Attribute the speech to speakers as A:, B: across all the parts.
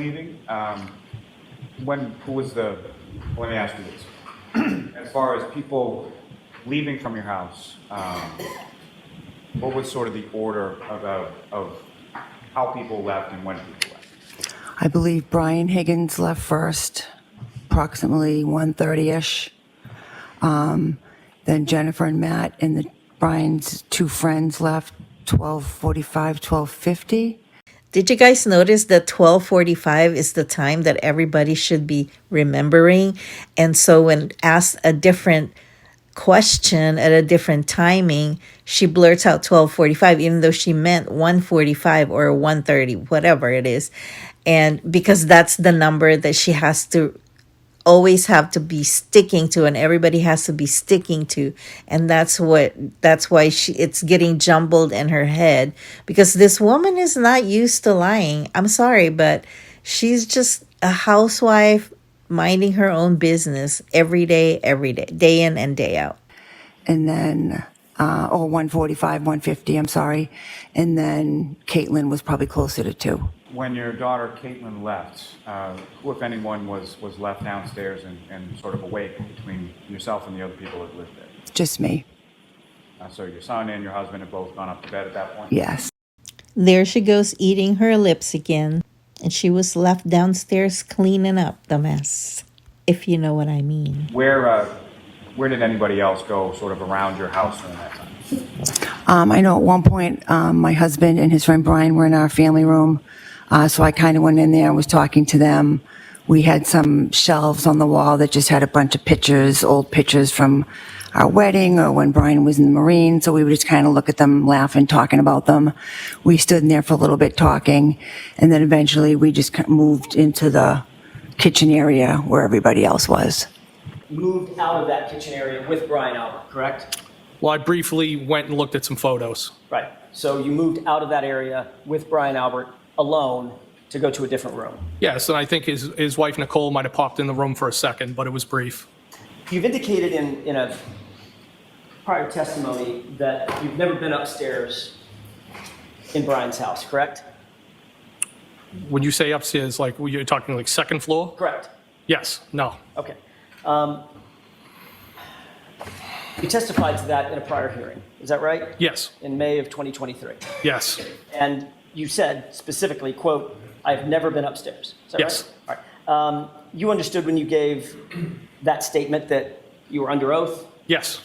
A: leaving. Let me ask you this. As far as people leaving from your house, what was sort of the order of how people left and when people left?
B: I believe Brian Higgins left first, approximately 1:30ish. Then Jennifer and Matt and Brian's two friends left 12:45, 12:50.
C: Did you guys notice that 12:45 is the time that everybody should be remembering? And so when asked a different question at a different timing, she blurts out 12:45, even though she meant 1:45 or 1:30, whatever it is. And because that's the number that she has to always have to be sticking to, and everybody has to be sticking to, and that's why it's getting jumbled in her head, because this woman is not used to lying. I'm sorry, but she's just a housewife minding her own business every day, day in and day out.
B: And then, 1:45, 1:50, I'm sorry. And then Caitlin was probably closer to 2.
A: When your daughter Caitlin left, who, if anyone, was left downstairs and sort of awake between yourself and the other people that lived there?
B: Just me.
A: So your son and your husband have both gone up to bed at that point?
B: Yes.
C: There she goes eating her lips again, and she was left downstairs cleaning up the mess, if you know what I mean.
A: Where did anybody else go sort of around your house during that time?
B: I know at one point my husband and his friend Brian were in our family room, so I kind of went in there and was talking to them. We had some shelves on the wall that just had a bunch of pictures, old pictures from our wedding or when Brian was in the Marine, so we would just kind of look at them, laugh, and talking about them. We stood in there for a little bit talking, and then eventually we just moved into the kitchen area where everybody else was.
D: Moved out of that kitchen area with Brian Albert, correct?
E: Well, I briefly went and looked at some photos.
D: Right. So you moved out of that area with Brian Albert alone to go to a different room.
E: Yes, and I think his wife, Nicole, might have popped in the room for a second, but it was brief.
D: You've indicated in a prior testimony that you've never been upstairs in Brian's house, correct?
E: Would you say upstairs, like, were you talking like second floor?
D: Correct.
E: Yes, no.
D: Okay. You testified to that in a prior hearing, is that right?
E: Yes,
D: In May of 2023.
E: yes,
D: And you said specifically, quote, "I've never been upstairs." Is that
E: Yes.
D: right? All right. You understood when you gave that statement that you were under oath,
E: yes,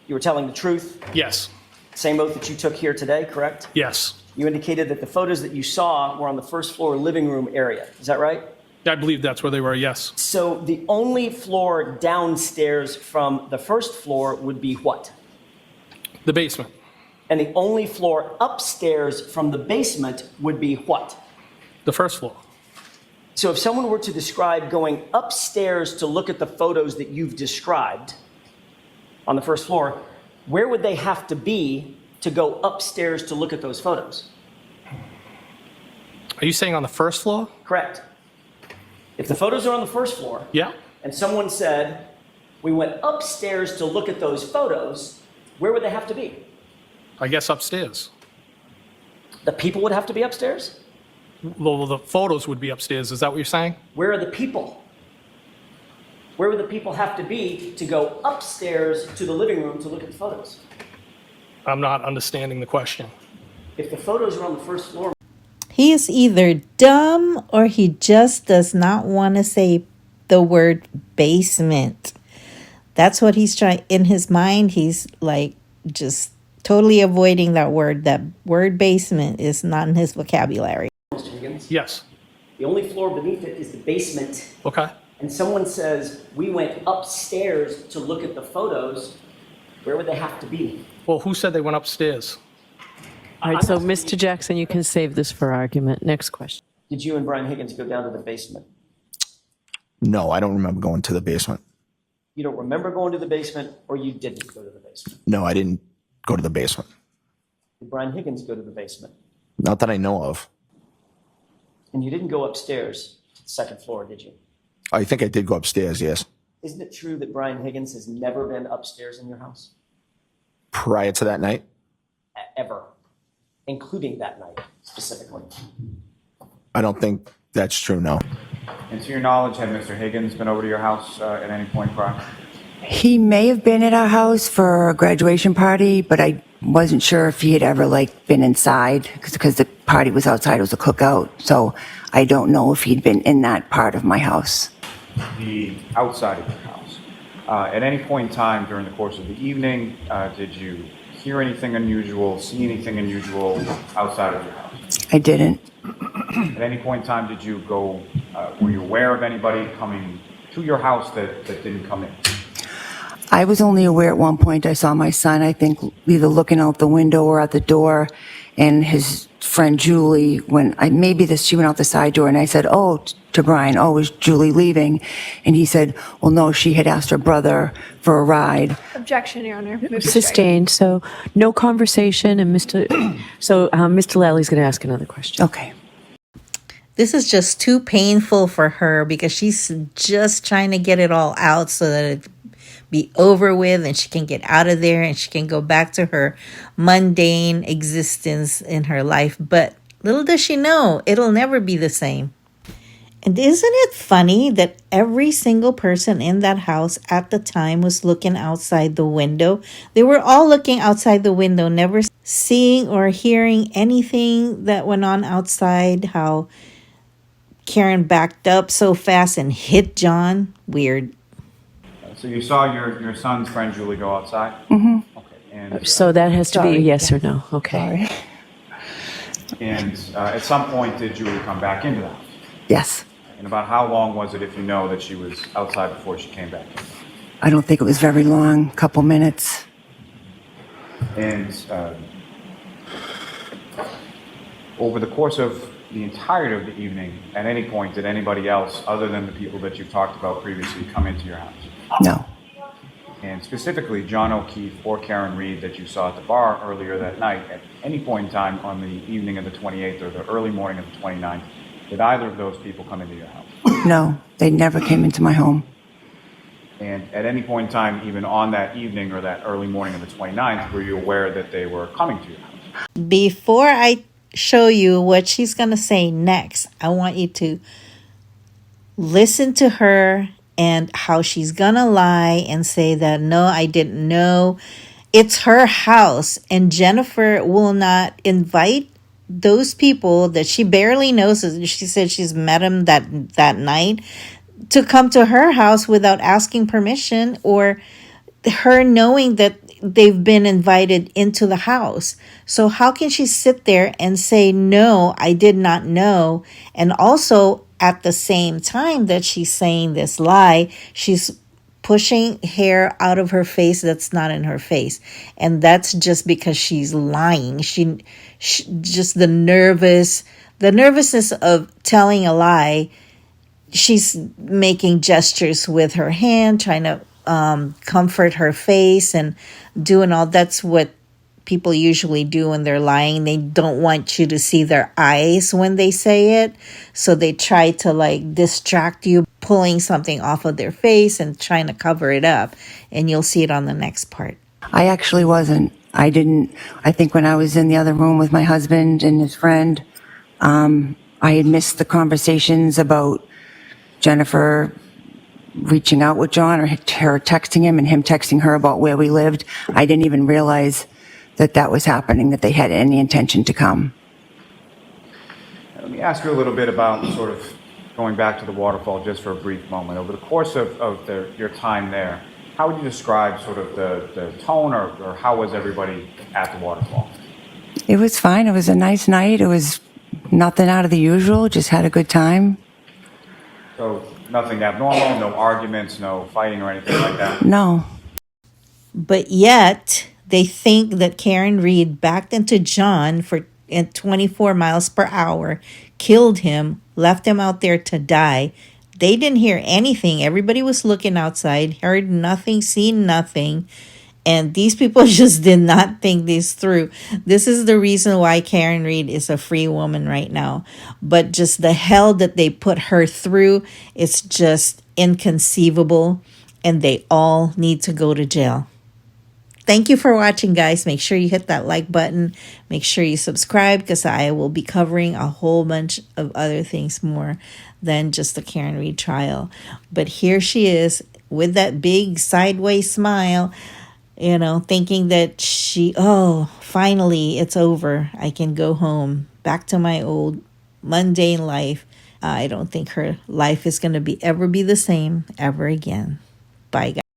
D: you were telling the truth,
E: yes,
D: same oath that you took here today, correct?
E: yes.
D: You indicated that the photos that you saw were on the first floor living room area, is that right?
E: I believe that's where they were, yes.
D: So the only floor downstairs from the first floor would be what?
E: The basement,
D: And the only floor upstairs from the basement would be what?
E: the first floor.
D: So if someone were to describe going upstairs to look at the photos that you've described on the first floor, where would they have to be to go upstairs to look at those photos?
E: Are you saying on the first floor?
D: Correct. If the photos are on the first floor,
E: Yeah.
D: and someone said, we went upstairs to look at those photos, where would they have to be?
E: I guess upstairs.
D: The people would have to be upstairs?
E: Well, the photos would be upstairs. Is that what you're saying?
D: Where are the people? Where would the people have to be to go upstairs to the living room to look at the photos?
E: I'm not understanding the question.
D: If the photos are on the first floor,
C: He is either dumb or he just does not want to say the word basement. That's what he's trying in his mind. He's like just totally avoiding that word. That word basement is not in his vocabulary.
D: Mr. Higgins,
E: Yes.
D: the only floor beneath it is the basement,
E: Okay.
D: and someone says, we went upstairs to look at the photos, where would they have to be?
E: Well, who said they went upstairs?
F: All right, so Mr. Jackson, you can save this for argument. Next question.
D: Did you and Brian Higgins go down to the basement?
G: No, I don't remember going to the basement.
D: You don't remember going to the basement, or you didn't go to the basement?
G: No, I didn't go to the basement.
D: Did Brian Higgins go to the basement?
G: Not that I know of.
D: And you didn't go upstairs to the second floor, did you?
G: I think I did go upstairs, yes.
D: Isn't it true that Brian Higgins has never been upstairs in your house?
G: Prior to that night?
D: Ever. Including that night, specifically.
G: I don't think That's true, no.
A: And to your knowledge, had Mr. Higgins been over to your house at any point prior?
B: He may have been at our house for a graduation party, but I wasn't sure if he had ever like been inside because the party was outside. It was a cookout, so I don't know if he'd been in that part of my house.
A: The outside of your house. At any point in time during the course of the evening, did you hear anything unusual, see anything unusual outside of your house?
B: I didn't.
A: At any point in time, did you go, were you aware of anybody coming to your house that didn't come in?
B: I was only aware at one point I saw my son, I think, either looking out the window or at the door, and his friend Julie, she went out the side door, and I said, to Brian, is Julie leaving? And he said, well, no, she had asked her brother for a ride.
H: Objection, Your Honor. Move to strike.
F: Sustained, so no conversation, and Mr. Lally's going to ask another question.
B: Okay.
C: This is just too painful for her because she's just trying to get it all out so that it be over with and she can get out of there and she can go back to her mundane existence in her life. But little does she know, it'll never be the same. And isn't it funny that every single person in that house at the time was looking outside the window? They were all looking outside the window, never seeing or hearing anything that went on outside. How Karen backed up so fast and hit John. Weird.
A: So you saw your son's friend Julie go outside? Mm-hmm. Okay. And,
F: So that has to be a
B: Sorry.
F: yes or no. Okay.
B: Sorry.
A: and at some point, did Julie come back into the house?
B: Yes.
A: And about how long was it, if you know, that she was outside before she came back in?
B: I don't think it was very long, couple minutes.
A: And over the course of the entirety of the evening, at any point, did anybody else, other than the people that you've talked about previously, come into your house?
B: No.
A: And specifically, John O'Keefe or Karen Reed that you saw at the bar earlier that night, at any point in time on the evening of the 28th or the early morning of the 29th, did either of those people come into your house?
B: No, they never came into my home.
A: And at any point in time, even on that evening or that early morning of the 29th, were you aware that they were coming to your house?
C: Before I show you what she's going to say next, I want you to listen to her and how she's going to lie and say that, no, I didn't know. It's her house, and Jennifer will not invite those people that she barely knows. She said she's met him that night to come to her house without asking permission or her knowing that they've been invited into the house. So how can she sit there and say, no, I did not know? And also at the same time that she's saying this lie, she's pushing hair out of her face that's not in her face. And that's just because she's lying. She just the nervousness of telling a lie. She's making gestures with her hand, trying to comfort her face and doing all. That's what people usually do when they're lying. They don't want you to see their eyes when they say it. So they try to like distract you, pulling something off of their face and trying to cover it up. And you'll see it on the next part.
B: I actually wasn't. I think when I was in the other room with my husband and his friend, I had missed the conversations about Jennifer reaching out with John or her texting him and him texting her about where we lived. I didn't even realize that was happening, that they had any intention to come.
A: Let me ask you a little bit about sort of going back to the waterfall just for a brief moment. Over the course of your time there, how would you describe sort of the tone or how was everybody at the waterfall?
B: It was fine. It was a nice night. It was nothing out of the usual, just had a good time.
A: So nothing abnormal, no arguments, no fighting or anything like that?
B: No.
C: But yet they think that Karen Reed backed into John at 24 miles per hour, killed him, left him out there to die. They didn't hear anything. Everybody was looking outside, heard nothing, seen nothing. And these people just did not think this through. This is the reason why Karen Reed is a free woman right now. But just the hell that they put her through, it's just inconceivable. And they all need to go to jail. Thank you for watching, guys. Make sure you hit that like button. Make sure you subscribe because I will be covering a whole bunch of other things more than just the Karen Reed trial. But here she is with that big sideways smile, thinking that finally it's over. I can go home back to my old mundane life. I don't think her life is going to ever be the same ever again. Bye, guys.